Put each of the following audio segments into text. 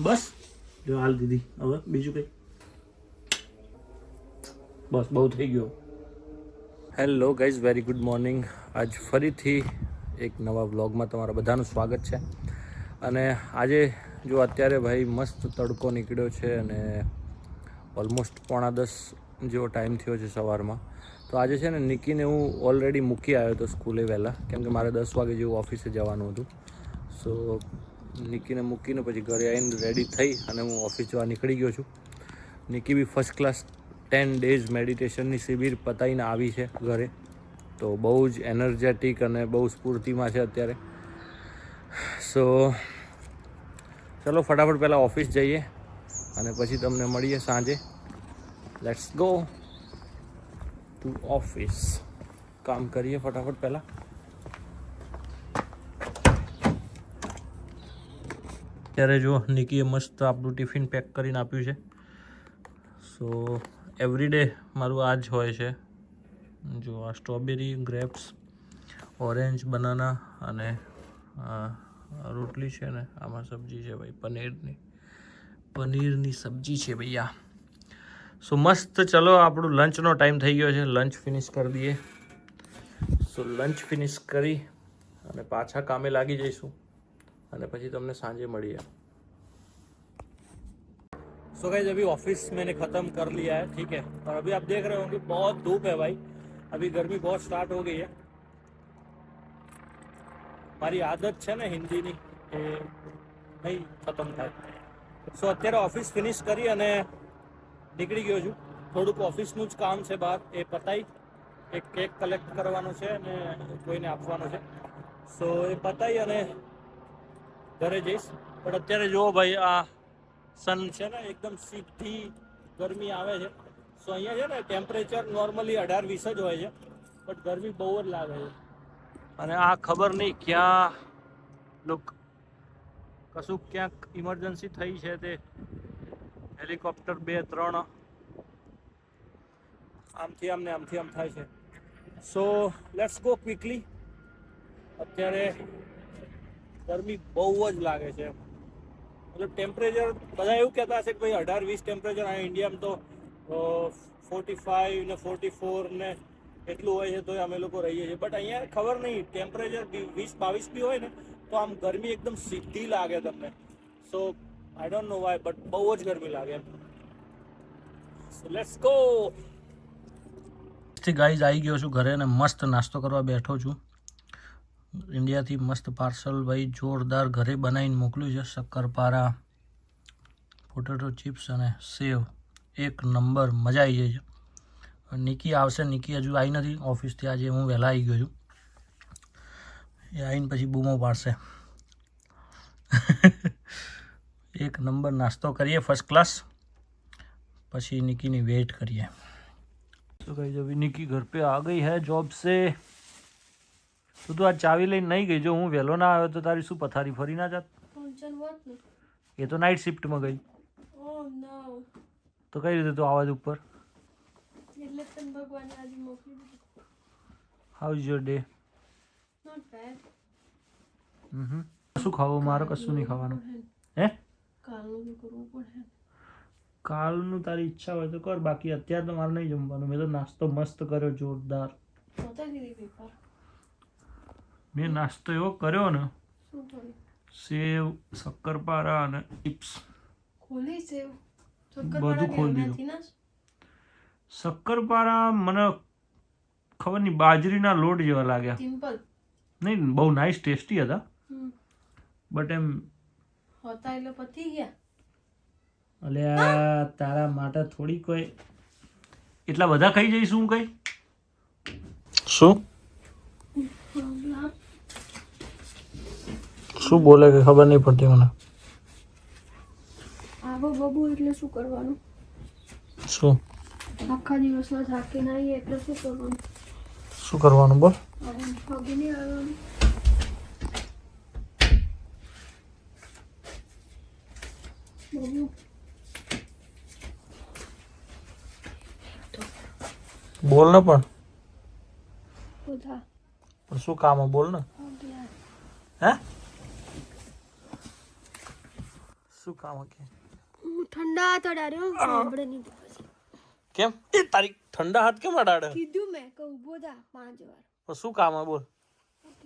બસ જો હાલ દીધી. હવે બીજું કંઈ? બસ બહુ થઈ ગયો. Hello guys, very good morning. આજ ફરીથી એક નવા વ્લોગમાં તમારા બધાનું સ્વાગત છે. અને આજે જો અત્યારે ભાઈ મસ્ત તડકો નીકળ્યો છે અને ઓલમોસ્ટ 9:45 જેવો ટાઈમ થયો છે સવારમાં. તો આજે છે ને નિકીને હું ઓલરેડી મૂકી આવ્યો હતો સ્કૂલે વહેલા, કેમ કે મારે 10 વાગે જેવું ઓફિસે જવાનું હતું. સો નિકીને મૂકીને પછી ઘરે આવીને રેડી થઈ અને હું ઓફિસ જવા નીકળી ગયો છું. નિકી બી ફર્સ્ટ ક્લાસ 10 ડેઝ મેડિટેશનની શિબિર પતાવીને આવી છે ઘરે. તો બહુ જ એનર્જેટિક અને બહુ સ્ફૂર્તિમાં છે અત્યારે. સો ચલો ફટાફટ પહેલાં ઓફિસ જઈએ અને પછી તમને મળીએ સાંજે. Let's go to office. કામ કરીએ ફટાફટ પહેલાં. ત્યારે જો નિકીએ મસ્ત આપણું ટિફિન પેક કરીને આપ્યું છે. સો એવરીડે મારું આ જ હોય છે. જો આ સ્ટ્રોબેરી, ગ્રેપ્સ, ઓરેન્જ, બનાના અને રોટલી છે ને આમાં સબ્જી છે ભાઈ, પનીરની સબ્જી છે ભૈયા. સો મસ્ત. ચલો આપણું લંચનો ટાઈમ થઈ ગયો છે. લંચ ફિનિશ કરી દઈએ. સો લંચ ફિનિશ કરી અને પાછા કામે લાગી જઈશું અને પછી તમને सांझे મળીए. सो गाइस अभी ऑफिस मैंने ख़त्म कर लिया है, ठीक है. और अभी आप देख रहे होंगे बहुत धूप है भाई. अभी गर्मी बहुत स्टार्ट हो गई है. મારી આદત છે ને હિન્દીની એ નહીં ખતમ થાય. સો અત્યારે ઓફિસ ફિનિશ કરી અને નીકળી ગયો છું. થોડુંક ઓફિસનું જ કામ છે બહાર, એ પતાવી. એક કેક કલેક્ટ કરવાનો છે અને કોઈને આપવાનો છે. સો એ પતાવી અને ઘરે જઈશ. પણ અત્યારે જુઓ ભાઈ, આ સન છે ને એકદમ સીધી ગરમી આવે છે. સો અહીંયા છે ને ટેમ્પરેચર નોર્મલી 18-20 જ હોય છે, બટ ગરમી બહુ જ લાગે છે. અને આ ખબર નહીં ક્યાં કશું ક્યાંક ઇમરજન્સી થઈ છે. તે હેલિકોપ્ટર 2-3 આમથી આમ ને આમથી આમ થાય છે. So let's go quickly. અત્યારે ગરમી બહુ જ લાગે છે. મતલબ ટેમ્પરેચર બધા એવું કહેતા હશે કે ભાઈ 18-20 ટેમ્પરેચર અહીંયા ઇન્ડિયામાં તો 45 ને 44 ને એટલું હોય છે, તો અમે લોકો રહીએ છીએ. બટ અહીંયા ખબર નહીં, ટેમ્પરેચર 20-22 બી હોય ને તો આમ ગરમી એકદમ સીધી લાગે તમને. So I don't know why, but બહુ જ ગરમી લાગે. So let's go. ગાઈઝ આવી ગયો છું ઘરે અને મસ્ત નાસ્તો કરવા બેઠો છું. ઇન્ડિયાથી મસ્ત પાર્સલ ભાઈ જોરદાર ઘરે બનાવીને મોકલ્યું છે. શક્કરપારા, પોટેટો ચિપ્સ અને સેવ. એક નંબર, મજા આવી જાય છે. નિકી આવશે. નિકી હજુ આવી નથી ઓફિસથી. આજે હું વહેલા આવી ગયો છું. એ આવીને પછી બૂમો પાડશે. એક નંબર નાસ્તો કરીએ ફર્સ્ટ ક્લાસ, પછી निकी वेट करिए. तो गाइस अभी निकी घर पे आ गई है जॉब से. तो તું આ ચાવી લઈને નહીં ગઈ? જો હું વહેલો ના આવ્યો તો તારી શું પથારી ફરી ના જાત? એ તો નાઇટ શિફ્ટમાં ગઈ. તો કઈ રીતે તું આવાજ ઉપર? How is your day? શું ખાવું? મારે કશું નહીં ખાવાનું. હે? કાલનું તારી ઈચ્છા હોય તો કર, બાકી અત્યારે તો મારે નહીં જમવાનું. મેં તો નાસ્તો મસ્ત કર્યો જોરદાર. મેં નાસ્તો એવો કર્યો ને, સેવ, શક્કરપારા અને ચિપ્સ. બધું ખોલી દીધું. શક્કરપારા મને ખબર નહીં, બાજરીના લોટ જેવા લાગ્યા. નહીં, બહુ નાઇસ, ટેસ્ટી હતા. બટ એમ અલ્યા તારા માટે થોડી કોઈ એટલા બધા ખાઈ જઈશું હું કઈ? શું શું બોલે કે ખબર નહીં પડતી મને. આવો બબુ એટલે શું કરવાનું? શું આખા દિવસનો થાકીને આવીએ એટલે શું કરવાનું? શું કરવાનું બોલ? પગે નહીં આવવાનું. બબુ બોલ ને. પણ શું કામ બોલ ને. હે? શું કામ કે ઠંડા હાથ અડાડ્યો સાંભળે નહીં તો પછી કેમ એ તારી ઠંડા હાથ કેમ અડાડે કીધું મેં કે ઊભો થા 5 વાર પણ શું કામ હે બોલ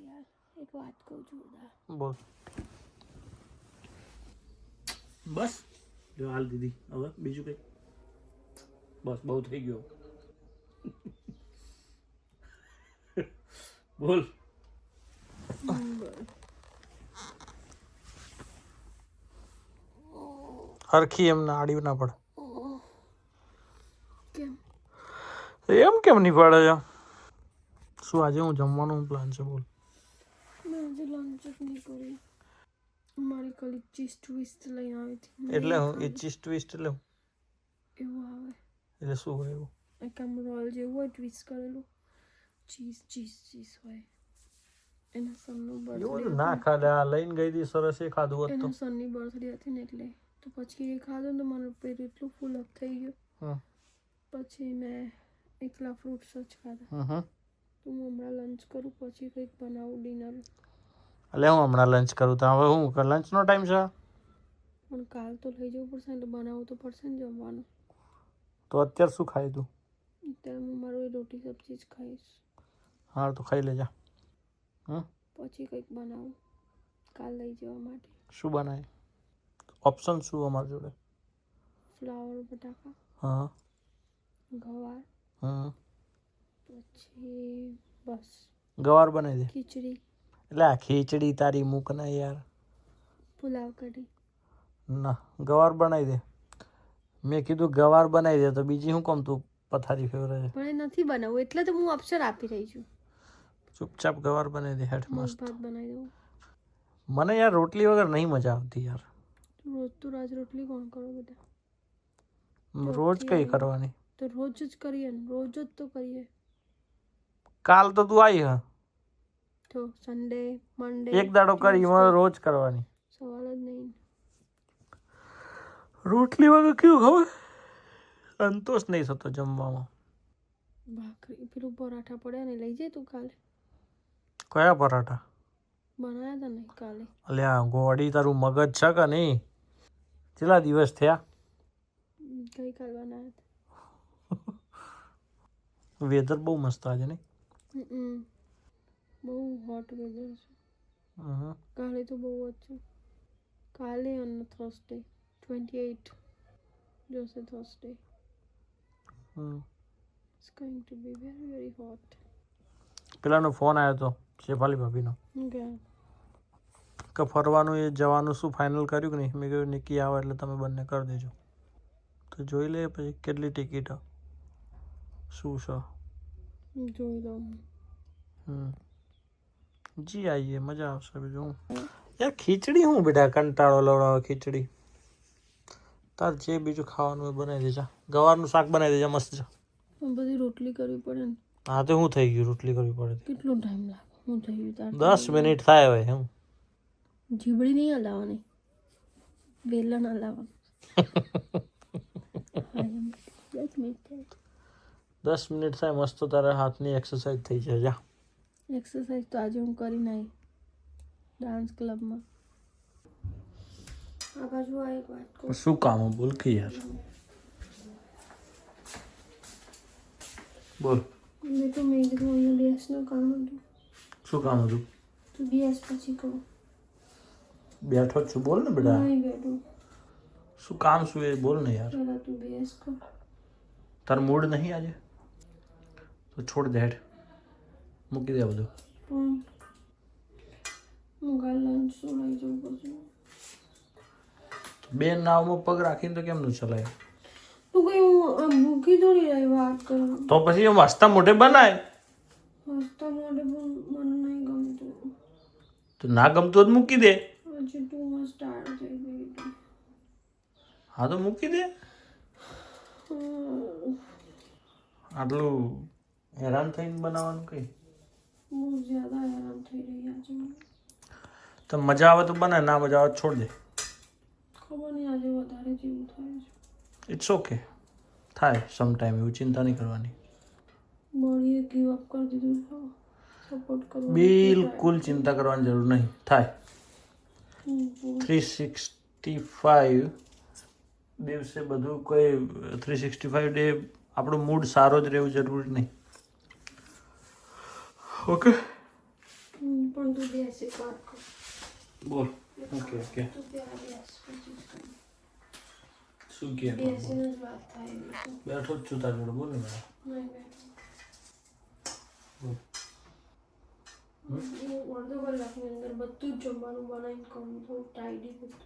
યાર એક વાત કહું છું બોલ બસ જો હાલ દીદી હવે બીજું કઈ બસ બહુ થઈ ગયો બોલ હરખી એમને આડી ના પડે કેમ એમ કેમ નહીં પડે છે શું આજે હું જમવાનું પ્લાન છે બોલ મેં આજે લંચ જ નહીં કરી મારી કલીગ ચીઝ ટ્વિસ્ટ લઈ આવી હતી એટલે હું એ ચીઝ ટ્વિસ્ટ એટલે હું એવું આવે એટલે શું હોય એવું એક આમ રોલ જેવું હોય ટ્વિસ્ટ કરેલું ચીઝ ચીઝ ચીઝ હોય એના સનનો એવું બર્થડે ના ખાધે આ લઈને ગઈ હતી સરસ એ ખાધું હોત તો એના સનની બર્થડે હતી ને એટલે તો પછી એ ખાધું ને તો મારું પેટ એટલું ફૂલ અપ થઈ ગયું હમ પછી મેં એકલા ફ્રૂટ્સ જ ખાધા હમ તો હું હમણાં લંચ કરું પછી કંઈક બનાવું ડિનર એટલે હું હમણાં લંચ કરું તો હવે હું લંચનો ટાઈમ છે પણ કાલ તો લઈ જવું પડશે ને તો બનાવવું તો પડશે ને જમવાનું તો અત્યારે શું ખાય તું અત્યારે હું મારું એ રોટી સબ્જી જ ખાઈશ હા તો ખાઈ લેજા હમ પછી કંઈક બનાવું કાલ લઈ જવા માટે શું બનાય ઓપ્શન શું અમારી જોડે ફ્લાવર બટાકા હા ગવાર હમ પછી બસ ગવાર બનાવી દે ખીચડી એટલે આ ખીચડી તારી મૂક ના યાર પુલાવ કઢી ના ગવાર બનાવી દે મેં કીધું ગવાર બનાવી દે તો બીજી શું કામ તું પથારી ફેવરે છે પણ એ નથી બનાવવું એટલે તો હું ઓપ્શન આપી રહી છું ચૂપચાપ ગવાર બનાવી દે હેઠ મગ મસ્ત ભાત બનાવી દઉં મને યાર રોટલી વગર નહીં મજા આવતી યાર રોજ તો રાજ રોટલી કોણ કરો બેટા રોજ કઈ કરવાની તો રોજ જ કરીએ ને રોજ જ તો કરીએ કાલ તો તું આવી હા તો સન્ડે મંડે એક દાડો કરી મારે રોજ કરવાની સવાલ જ નહીં રોટલી વગર કેવું ખબર સંતોષ નહીં થતો જમવામાં ભાખરી પેલું પરાઠા પડ્યા ને લઈ જાય તું કાલે કયા પરાઠા બનાવ્યા હતા ને કાલે અલ્યા ગોળી તારું મગજ છે કે નહીં કેટલા દિવસ થયા ગઈકાલ બનાવ્યા હતા વેધર બહુ મસ્ત આજે નહીં બહુ હોટ વેધર છે હમ. કાલે તો બહુ જ છે કાલે અને થર્સડે 28 જશે Thursday hmm. It's going to be very very hot પેલાનો ફોન આવ્યો હતો શેફાલી ભાભીનો કે ફરવાનું એ જવાનું શું ફાઇનલ કર્યું કે નહીં મેં કહ્યું નિકી આવે એટલે તમે બંને કરી દેજો તો જોઈ લે પછી કેટલી ટિકિટ શું છે જોઈ લઉં જી આવીએ મજા આવશે બીજું હું યાર ખીચડી હું બેટા કંટાળો લવડાવે ખીચડી તાર જે બીજું ખાવાનું હોય બનાવી દેજા ગવારનું શાક બનાવી દેજા મસ્ત છે બધી રોટલી કરવી પડે ને હા તો શું થઈ ગયું રોટલી કરવી પડે કેટલો ટાઈમ લાગે હું થઈ ગયું તાર 10 મિનિટ થાય હવે હું જીબડી નહીં હલાવવાની વેલણ હલાવવાનું 10 મિનિટ થાય મસ્ત તારા હાથની એક્સરસાઇઝ થઈ જાય જા એક્સરસાઇઝ તો આજે હું કરી નાઈ ડાન્સ ક્લબમાં આ બાજુ આ એક વાત કહું શું કામ બોલ કે યાર બોલ મેં તો મેં કીધું અહીંયા બેસનું કામ હતું શું કામ હતું તું બેસ પછી કહું બેઠો જ છું બોલ ને બેટા નહીં બેઠું શું કામ શું એ બોલ ને યાર પહેલાં તું બેસ કર તાર મૂડ નહીં આજે તો છોડ દે હેઠ મૂકી દે બધું પણ હું કાલ લંચ શું લઈ જવું પછી બે નાવમાં પગ રાખીને તો કેમનું ચલાય તું કઈ હું ભૂખી થોડી રહી વાત કરું તો પછી એમ હસતા મોઢે બનાય હસતા માટે પણ મને નહીં ગમતું તો ના ગમતું હોય તો મૂકી દે હજી ટુ મચ ટાયર્ડ થઈ ગઈ હતી હા તો મૂકી દે આટલું હેરાન થઈને બનાવવાનું કઈ બહુ જ્યાદા હેરાન થઈ રહ્યા છે તો મજા આવે તો બનાય ના મજા આવે તો છોડ દે ખબર નહીં આજે વધારે જેવું થાય છે ઇટ્સ ઓકે થાય સમ ટાઈમ એવું ચિંતા નહીં કરવાની બોડીએ ગીવ અપ કરી દીધું સપોર્ટ કરવો બિલકુલ ચિંતા કરવાની જરૂર નહીં થાય 360 365 દિવસે બધું કોઈ 365 ડે આપણો મૂડ સારો જ રહેવું જરૂરી નહીં. ઓકે પણ તું બેસ એક વાત કર. બોલ. ઓકે ઓકે તું ત્યાં બેસ પછી શું કહે બેસીને જ વાત થાય બીજું. બેઠો જ છું તારી જોડે. બોલ ને નહીં બેઠો. હું અડધો કલાકની અંદર બધું જ જમવાનું બનાવીને કહું થોડું ટાઈડી બધું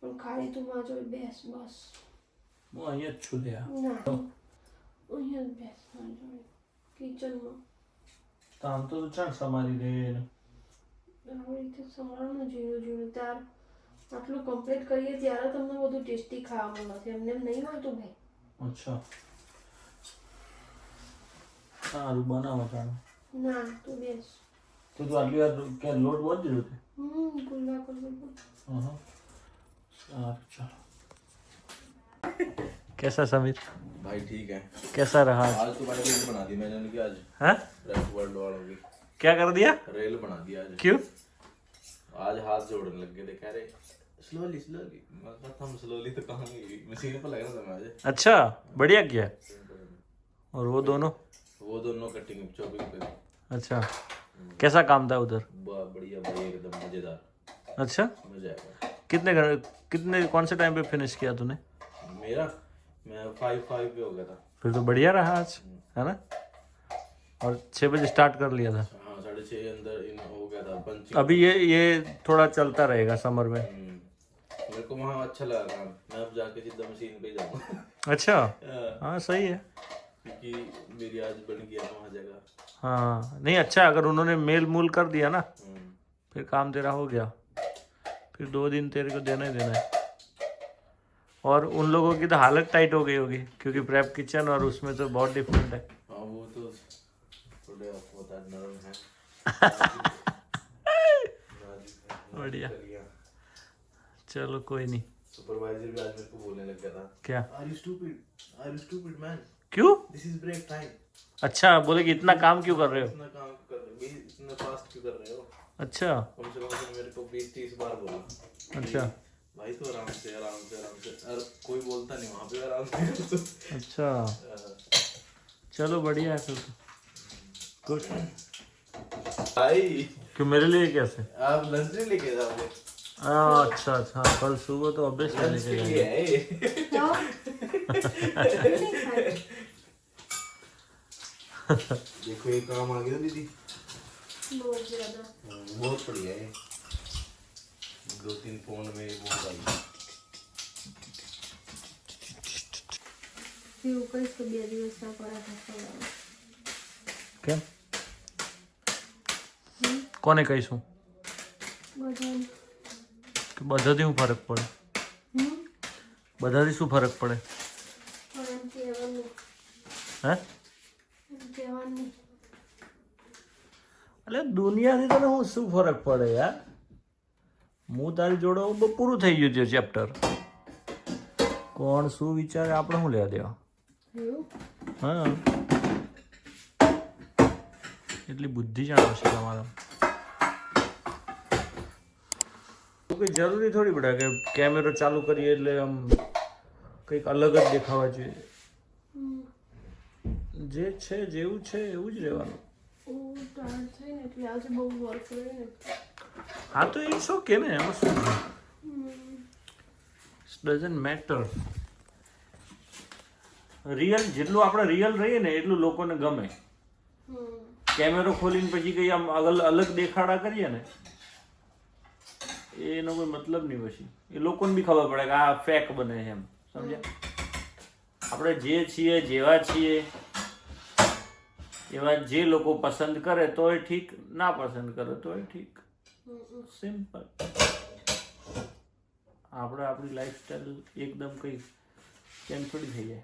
પણ ખાલી તું માં જોઈ બેસ બસ. હું અહીંયા જ છું ત્યાં. ના અહીંયા જ બેસ માં જોઈ કિચનમાં. તો આમ તો ચાલ સમારી રહે આવી રીતે સંભાળવાનું ઝીણું ઝીણું ત્યાર આટલું કમ્પ્લીટ કરીએ ત્યારે તમને બધું ટેસ્ટી ખાવા મળે. એમને એમ નહીં મળતું ભાઈ. અચ્છા સારું બનાવો તાણે. ના તું બેસ. તો તું આટલી વાર ક્યાં લોટ બોલ દીધો તે? ગુલ્લા કર દો. સારું ચાલો. कैसा समीर? भाई ठीक है. कैसा रहा आज? आज तो भाई रेल बना दी मैंने उनकी आज. हाँ? रेस्ट वर्ल्ड वालों की क्या कर दिया? रेल बना दिया आज. क्यों? आज हाथ जोड़ने लग गए थे. कह रहे स्लोली स्लोली. मतलब हम स्लोली तो कहाँ गई मशीन पर लग रहा था मैं आज. अच्छा बढ़िया किया. और वो दोनों? वो दोनों कटिंग चॉपिंग पे थे. अच्छा कैसा काम था उधर? बढ़िया भाई एकदम मजेदार. अच्छा मजा आएगा. कितने कौन से टाइम पे फिनिश किया तूने? मेरा मैं 5 पे हो गया था. फिर तो बढ़िया रहा आज है ना. और 6 बजे स्टार्ट कर लिया था. हाँ 6:30 अंदर इन हो गया था पंचिंग. अभी ये थोड़ा चलता रहेगा समर में. मेरे को वहाँ अच्छा लगा काम. मैं अब जाके सीधा मशीन पे जाऊँगा. अच्छा हाँ सही है. क्योंकि मेरी आज बन गया ना वहाँ जगह. हाँ नहीं अच्छा अगर उन्होंने मेल मूल कर दिया ना फिर काम तेरा हो गया. फिर 2 दिन तेरे को देना ही देना है. और उन लोगों की तो हालत टाइट हो गई होगी क्योंकि प्रेप किचन और उसमें तो बहुत डिफरेंट है. हाँ वो तो थोड़े होता है नरम है. बढ़िया चलो कोई नहीं. सुपरवाइजर भी आज मेरे को बोलने लग गया था. क्या? Are you stupid man? क्यों? This is break time. अच्छा बोले कि इतना काम क्यों कर रहे हो? इतना काम कर रहे हो इतना फास्ट क्यों कर रहे हो? अच्छा कम से कम मेरे को 20-30 बार बोला. अच्छा भाई तो आराम से और कोई बोलता नहीं वहाँ पे आराम से. अच्छा चलो बढ़िया है फिर तो. गुड. भाई क्यों मेरे लिए कैसे? आप लंच नहीं लेके जाओगे? अच्छा अच्छा कल सुबह तो ऑब्वियसली लंच लेके के जाएंगे. लिए है ये. देखो ये काम आ गया दीदी. बहुत ज्यादा. बहुत बढ़िया है. 2-3 फोन में बहुत आई. એવું કઈશ તો 2 દિવસના પરાઠા ખવડાવો. કેમ? કોને કહીશું બધાને. કે બધાથી શું ફરક પડે? બધાથી શું ફરક પડે? પણ એમ કહેવાનું. હે એમ કહેવાનું. એટલે દુનિયાથી તને હું શું ફરક પડે યાર? હું તારી જોડે પૂરું થઈ ગયું છે ચેપ્ટર. કોણ શું વિચારે આપણે શું લેવા દેવા? એવું? હા એટલી બુદ્ધિ જાણો છે તમારા. કોઈ જરૂરી થોડી પડે કે કેમેરો ચાલુ કરીએ એટલે આમ કંઈક અલગ જ દેખાવા જોઈએ. જે છે જેવું છે એવું જ રહેવાનું. હું ટાયર્ડ થઈ ને એટલે આજે બહુ વર્ક કર્યું ને. હા તો ઇટ્સ ઓકે ને એમાં શું છે? Doesn't matter. રિયલ જેટલું આપણે રિયલ રહીએ ને એટલું લોકોને ગમે. કેમેરો ખોલીને પછી કઈ આમ અલગ દેખાડા કરીએ ને એનો કોઈ મતલબ નહીં. પછી એ લોકોને બી ખબર પડે કે આ ફેક બને છે એમ. સમજ્યા? આપણે જે છીએ જેવા છીએ એવા જે લોકો પસંદ કરે તોય ઠીક, ના પસંદ કરે તોય ઠીક. સિમ્પલ. આપણે આપણી લાઈફસ્ટાઈલ એકદમ કંઈ કેમ થોડી થઈ જાય.